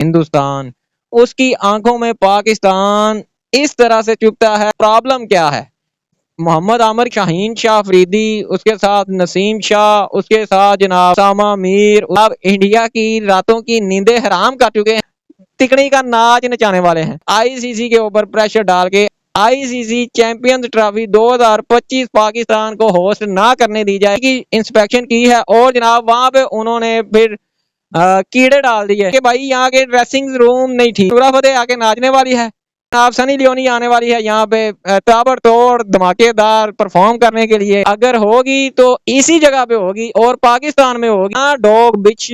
हिंदुस्तान, उसकी आंखों में पाकिस्तान इस तरह से चुभता है। प्रॉब्लम क्या है? मोहम्मद आमिर, शाहीन शाह अफरीदी, उसके साथ नसीम शाह, उसके साथ जनाब सामा मीर, अब इंडिया की रातों की नींदें हराम कर चुके हैं। तिकड़ी का नाच नचाने वाले हैं। आईसीसी के ऊपर प्रेशर डाल के आईसीसी चैंपियंस ट्रॉफी 2025 पाकिस्तान को होस्ट ना करने दी जाएगी, इंस्पेक्शन की है और जनाब वहां पे उन्होंने फिर कीड़े डाल दिए कि भाई यहाँ के ड्रेसिंग रूम नहीं ठीक। सूरा फतेह आके नाचने वाली है, आप सनी लियोनी आने वाली है यहाँ पे ताबड़तोड़ धमाकेदार परफॉर्म करने के लिए। अगर होगी तो इसी जगह पे होगी और पाकिस्तान में होगी। डॉग बिच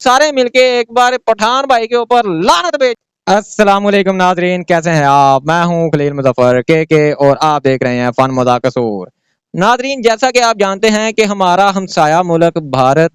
सारे मिलके एक बार पठान भाई के ऊपर लानत भेज। अस्सलाम वालेकुम नाजरीन, कैसे हैं आप? मैं हूं खलील मुजफ्फर के और आप देख रहे हैं फन मजाक कसूर। नाजरीन, जैसा कि आप जानते हैं कि हमारा हमसाया मुल्क भारत,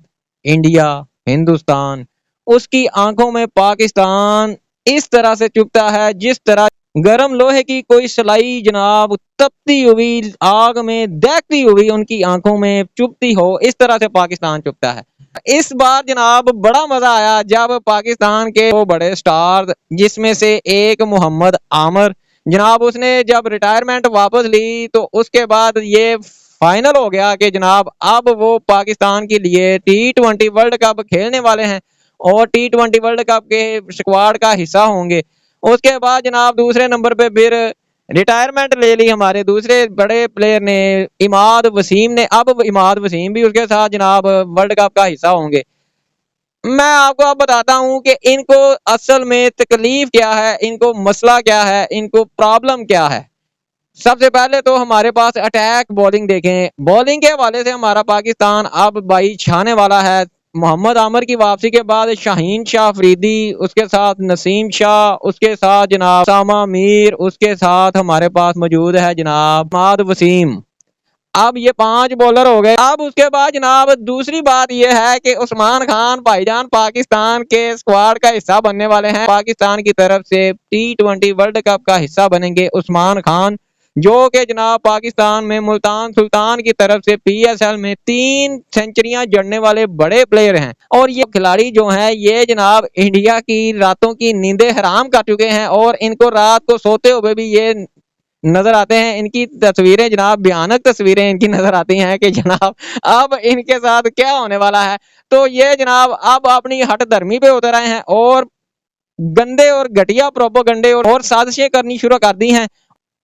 इंडिया, हिंदुस्तान, उसकी आंखों में पाकिस्तान इस तरह से चुभता है जिस तरह गरम लोहे की कोई सलाई जनाब तपती हुई आग में दहकती हुई उनकी आंखों में चुभती हो, इस तरह से पाकिस्तान चुभता है। इस बार जनाब बड़ा मजा आया जब पाकिस्तान के वो बड़े स्टार जिसमें से एक मोहम्मद आमिर जनाब, उसने जब रिटायरमेंट वापस ली तो उसके बाद ये फाइनल हो गया कि जनाब अब वो पाकिस्तान के लिए T20 वर्ल्ड कप खेलने वाले हैं और T20 वर्ल्ड कप के स्क्वाड का हिस्सा होंगे। उसके बाद जनाब दूसरे नंबर पे फिर रिटायरमेंट ले ली हमारे दूसरे बड़े प्लेयर ने, इमाद वसीम ने। अब इमाद वसीम भी उसके साथ जनाब वर्ल्ड कप का हिस्सा होंगे। मैं आपको अब बताता हूं कि इनको असल में तकलीफ क्या है, इनको मसला क्या है, इनको प्रॉब्लम क्या है। सबसे पहले तो हमारे पास अटैक बॉलिंग देखें। बॉलिंग के हवाले से हमारा पाकिस्तान अब भाई छाने वाला है। मोहम्मद आमिर की वापसी के बाद शाहीन शाह अफरीदी, उसके साथ नसीम शाह, उसके साथ जनाब सामा मीर, उसके साथ हमारे पास मौजूद है जनाब इमाद वसीम। अब ये 5 बॉलर हो गए। अब उसके बाद जनाब दूसरी बात यह है कि उस्मान खान भाईजान पाकिस्तान के स्क्वाड का हिस्सा बनने वाले हैं। पाकिस्तान की तरफ से T20 वर्ल्ड कप का हिस्सा बनेंगे उस्मान खान, जो कि जनाब पाकिस्तान में मुल्तान सुल्तान की तरफ से PSL में 3 सेंचुरियां जड़ने वाले बड़े प्लेयर हैं। और ये खिलाड़ी जो हैं ये जनाब इंडिया की रातों की नींदें हराम कर चुके हैं और इनको रात को सोते हुए भी ये नजर आते हैं। इनकी तस्वीरें जनाब भयानक तस्वीरें इनकी नजर आती हैं कि जनाब अब इनके साथ क्या होने वाला है। तो ये जनाब अब अपनी हट धर्मी पे उतर आए हैं और गंदे और घटिया प्रोपोगंडे और साजिशें करनी शुरू कर दी हैं।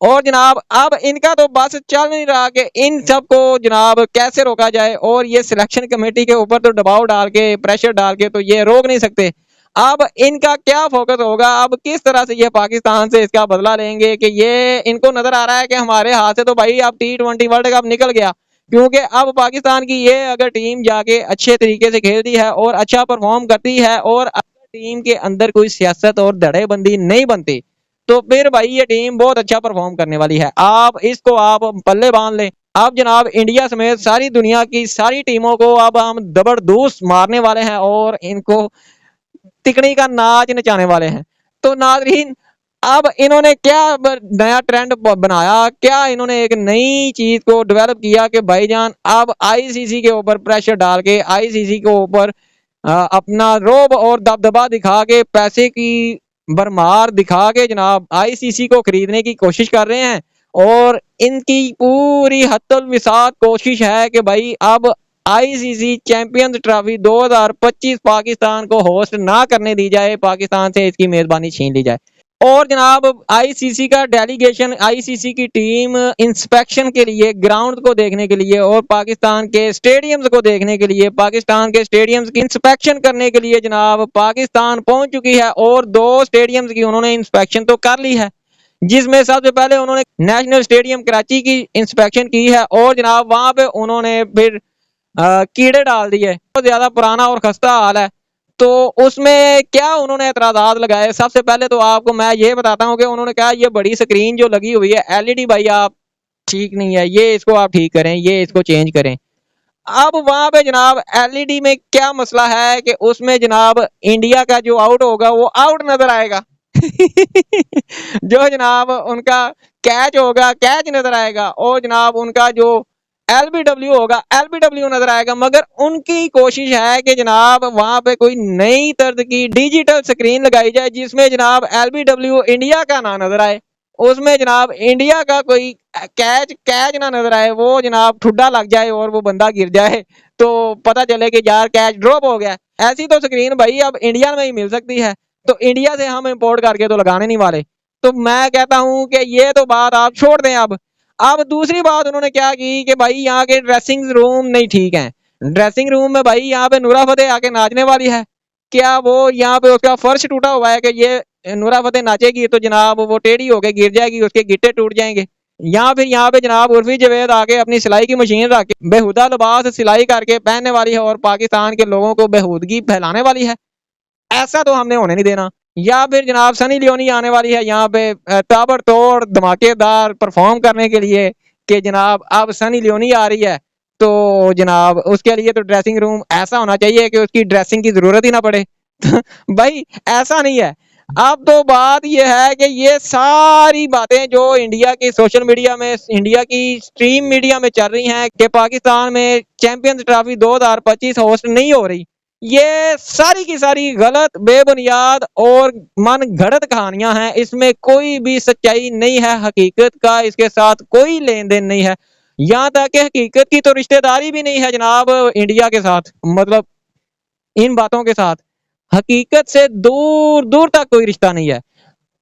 और जनाब अब इनका तो बस चल नहीं रहा कि इन सबको जनाब कैसे रोका जाए, और ये सिलेक्शन कमेटी के ऊपर तो दबाव डाल के प्रेशर डाल के तो ये रोक नहीं सकते। अब इनका क्या फोकस होगा, अब किस तरह से ये पाकिस्तान से इसका बदला लेंगे कि ये इनको नजर आ रहा है कि हमारे हाथ से तो भाई अब T20 वर्ल्ड कप निकल गया, क्योंकि अब पाकिस्तान की ये अगर टीम जाके अच्छे तरीके से खेलती है और अच्छा परफॉर्म करती है और अगर टीम के अंदर कोई सियासत और धड़ेबंदी नहीं बनती तो फिर भाई ये टीम बहुत अच्छा परफॉर्म करने वाली है। आप इसको आप पल्ले बांध लें। अब जनाब इंडिया समेत सारी दुनिया की सारी टीमों को अब हम जबरदस्त मारने वाले हैं और इनको तिकड़ी का नाच नचाने वाले हैं। तो नाजरीन, अब इन्होंने क्या नया ट्रेंड बनाया, क्या इन्होंने एक नई चीज को डेवलप किया कि भाईजान अब आईसीसी के ऊपर प्रेशर डाल के आईसीसी के ऊपर अपना रोब और दबदबा दिखा के पैसे की भरमार दिखा के जनाब आईसीसी को खरीदने की कोशिश कर रहे हैं। और इनकी पूरी हत्तल विसात कोशिश है कि भाई अब आईसीसी चैंपियंस ट्रॉफी 2025 पाकिस्तान को होस्ट ना करने दी जाए, पाकिस्तान से इसकी मेजबानी छीन ली जाए। और जनाब आईसीसी का डेलीगेशन, आईसीसी की टीम इंस्पेक्शन के लिए, ग्राउंड को देखने के लिए और पाकिस्तान के स्टेडियम्स को देखने के लिए, पाकिस्तान के स्टेडियम्स की इंस्पेक्शन करने के लिए जनाब पाकिस्तान पहुंच चुकी है। और 2 स्टेडियम्स की उन्होंने इंस्पेक्शन तो कर ली है, जिसमें सबसे पहले उन्होंने नेशनल स्टेडियम कराची की इंस्पेक्शन की है और जनाब वहां पे उन्होंने फिर कीड़े डाल दिए। बहुत ज्यादा पुराना और खस्ता हाल है। तो उसमें क्या उन्होंने एतराजात लगाए, सबसे पहले तो आपको मैं ये बताता हूँ कि उन्होंने कहा ये बड़ी स्क्रीन जो लगी हुई है एलईडी भाई आप ठीक नहीं है, ये इसको आप ठीक करें, ये इसको चेंज करें। अब वहां पे जनाब एलईडी में क्या मसला है कि उसमें जनाब इंडिया का जो आउट होगा वो आउट नजर आएगा जो जनाब उनका कैच होगा कैच नजर आएगा और जनाब उनका जो LBW होगा, LBW नजर आएगा, मगर उनकी कोशिश है कि जनाब वहां पे कोई नई तर्ज की डिजिटल स्क्रीन लगाई जाए जिसमें जनाब LBW इंडिया का ना नजर आए, उसमें जनाब इंडिया का कोई कैच कैच ना नजर आए, वो जनाब ठुड्डा लग जाए और वो बंदा गिर जाए तो पता चले कि यार कैच ड्रॉप हो गया। ऐसी तो स्क्रीन भाई अब इंडिया में ही मिल सकती है, तो इंडिया से हम इंपोर्ट करके तो लगाने नहीं वाले। तो मैं कहता हूं कि ये तो बात आप छोड़ दें। अब दूसरी बात उन्होंने क्या की कि भाई यहाँ के ड्रेसिंग रूम नहीं ठीक है। ड्रेसिंग रूम में भाई यहाँ पे नूरा फतेह आके नाचने वाली है, क्या वो यहाँ पे उसका फर्श टूटा हुआ है कि ये नूरा फतेह नाचेगी तो जनाब वो टेढ़ी होके गिर जाएगी, उसके गिट्टे टूट जाएंगे, या फिर यहाँ पे जनाब उर्फी जवेद आके अपनी सिलाई की मशीन रख के बेहुदा लिबास सिलाई करके पहनने वाली है और पाकिस्तान के लोगों को बेहूदगी फैलाने वाली है? ऐसा तो हमने होने नहीं देना। या फिर जनाब सनी लियोनी आने वाली है यहाँ पे ताबड़तोड़ धमाकेदार परफॉर्म करने के लिए कि जनाब अब सनी लियोनी आ रही है, तो जनाब उसके लिए तो ड्रेसिंग रूम ऐसा होना चाहिए कि उसकी ड्रेसिंग की जरूरत ही ना पड़े। भाई ऐसा नहीं है। अब तो बात यह है कि ये सारी बातें जो इंडिया की सोशल मीडिया में, इंडिया की स्ट्रीम मीडिया में चल रही हैं कि पाकिस्तान में चैंपियंस ट्रॉफी 2025 होस्ट नहीं हो रही, ये सारी की सारी गलत, बेबुनियाद और मन घड़त कहानियां हैं। इसमें कोई भी सच्चाई नहीं है, हकीकत का इसके साथ कोई लेन देन नहीं है। यहाँ तक कि हकीकत की तो रिश्तेदारी भी नहीं है जनाब इंडिया के साथ, मतलब इन बातों के साथ हकीकत से दूर दूर तक कोई रिश्ता नहीं है।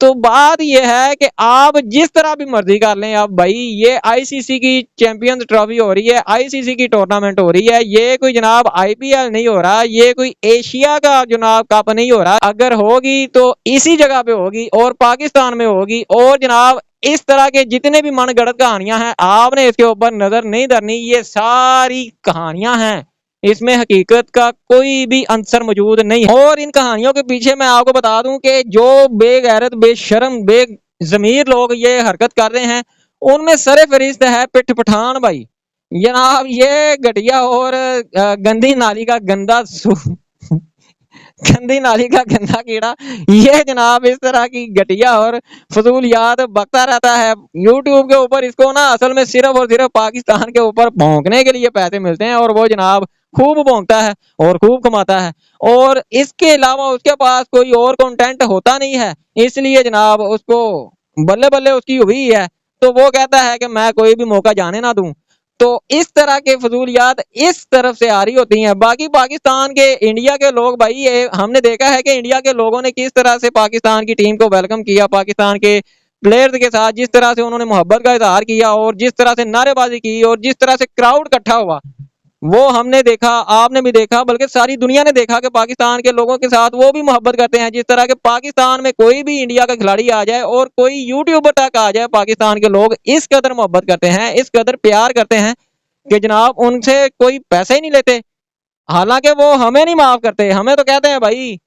तो बात यह है कि आप जिस तरह भी मर्जी कर लें, आप भाई ये आईसीसी की चैंपियंस ट्रॉफी हो रही है, आईसीसी की टूर्नामेंट हो रही है, ये कोई जनाब आईपीएल नहीं हो रहा, ये कोई एशिया का जनाब कप नहीं हो रहा। अगर होगी तो इसी जगह पे होगी और पाकिस्तान में होगी, और जनाब इस तरह के जितने भी मनगढ़ंत कहानियां हैं आपने इसके ऊपर नजर नहीं धरनी। ये सारी कहानियां हैं, इसमें हकीकत का कोई भी अंसर मौजूद नहीं है। और इन कहानियों के पीछे मैं आपको बता दूं कि जो बेगैरत, बेशर्म, बेजमीर लोग ये हरकत कर रहे हैं उनमें सरे फरिश्त है पिठ पठान भाई। जनाब ये घटिया और गंदी नाली का गंदा गंदी नाली का गंदा कीड़ा, ये जनाब इस तरह की घटिया और फजूलियात बकता रहता है यूट्यूब के ऊपर। इसको ना असल में सिर्फ और सिर्फ पाकिस्तान के ऊपर भौंकने के लिए पैसे मिलते हैं और वो जनाब खूब भौंकता है और खूब कमाता है, और इसके अलावा उसके पास कोई और कंटेंट होता नहीं है, इसलिए जनाब उसको बल्ले बल्ले उसकी हुई है, तो वो कहता है कि मैं कोई भी मौका जाने ना दूं। तो इस तरह के फजूलियात इस तरफ से आ रही होती हैं। बाकी पाकिस्तान के, इंडिया के लोग भाई, ये हमने देखा है कि इंडिया के लोगों ने किस तरह से पाकिस्तान की टीम को वेलकम किया, पाकिस्तान के प्लेयर्स के साथ जिस तरह से उन्होंने मोहब्बत का इजहार किया और जिस तरह से नारेबाजी की और जिस तरह से क्राउड इकट्ठा हुआ, वो हमने देखा, आपने भी देखा, बल्कि सारी दुनिया ने देखा कि पाकिस्तान के लोगों के साथ वो भी मोहब्बत करते हैं। जिस तरह के पाकिस्तान में कोई भी इंडिया का खिलाड़ी आ जाए और कोई यूट्यूबर तक आ जाए, पाकिस्तान के लोग इस कदर मोहब्बत करते हैं, इस कदर प्यार करते हैं कि जनाब उनसे कोई पैसे ही नहीं लेते। हालांकि वो हमें नहीं माफ करते, हमें तो कहते हैं भाई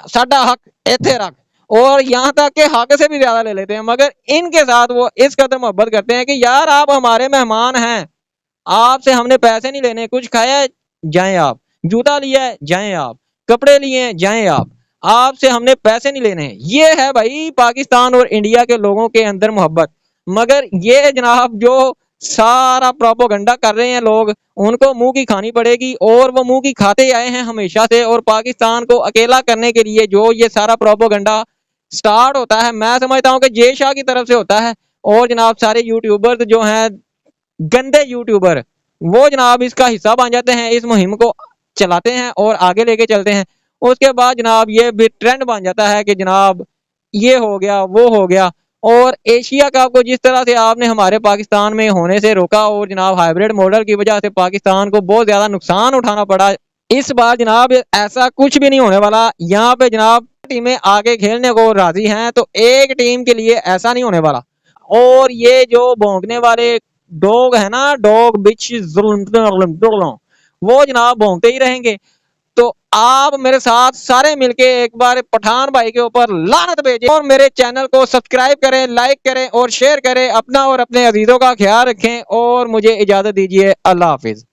साडा हक इत्थे रख, और यहाँ तक के हक से भी ज्यादा ले लेते हैं, मगर इनके साथ वो इस कदर मोहब्बत करते हैं कि यार आप हमारे मेहमान हैं, आपसे हमने पैसे नहीं लेने, कुछ खाया जाएं आप, जूता लिया जाएं आप, कपड़े लिए जाएं आप, आपसे हमने पैसे नहीं लेने। ये है भाई पाकिस्तान और इंडिया के लोगों के अंदर मोहब्बत। मगर ये जनाब जो सारा प्रोपोगंडा कर रहे हैं लोग, उनको मुंह की खानी पड़ेगी, और वो मुंह की खाते आए हैं हमेशा से। और पाकिस्तान को अकेला करने के लिए जो ये सारा प्रोपोगंडा स्टार्ट होता है, मैं समझता हूँ कि जय शाह की तरफ से होता है, और जनाब सारे यूट्यूबर्स जो हैं, गंदे यूट्यूबर, वो जनाब इसका हिस्सा बन जाते हैं, इस मुहिम को चलाते हैं और आगे लेके चलते हैं। उसके बाद जनाब ये भी ट्रेंड बन जाता है कि जनाब ये हो गया, वो हो गया। और एशिया कप को जिस तरह से आपने हमारे पाकिस्तान में होने से रोका, और जनाब हाइब्रिड मॉडल की वजह से पाकिस्तान को बहुत ज्यादा नुकसान उठाना पड़ा, इस बार जनाब ऐसा कुछ भी नहीं होने वाला। यहाँ पे जनाब टीमें आगे खेलने को राजी हैं, तो एक टीम के लिए ऐसा नहीं होने वाला। और ये जो भौंकने वाले डॉग है ना, डॉग बिच, वो जनाब भौंकते ही रहेंगे। तो आप मेरे साथ सारे मिलके एक बार पठान भाई के ऊपर लानत भेजें, और मेरे चैनल को सब्सक्राइब करें, लाइक करें और शेयर करें। अपना और अपने अजीजों का ख्याल रखें, और मुझे इजाजत दीजिए। अल्लाह हाफिज।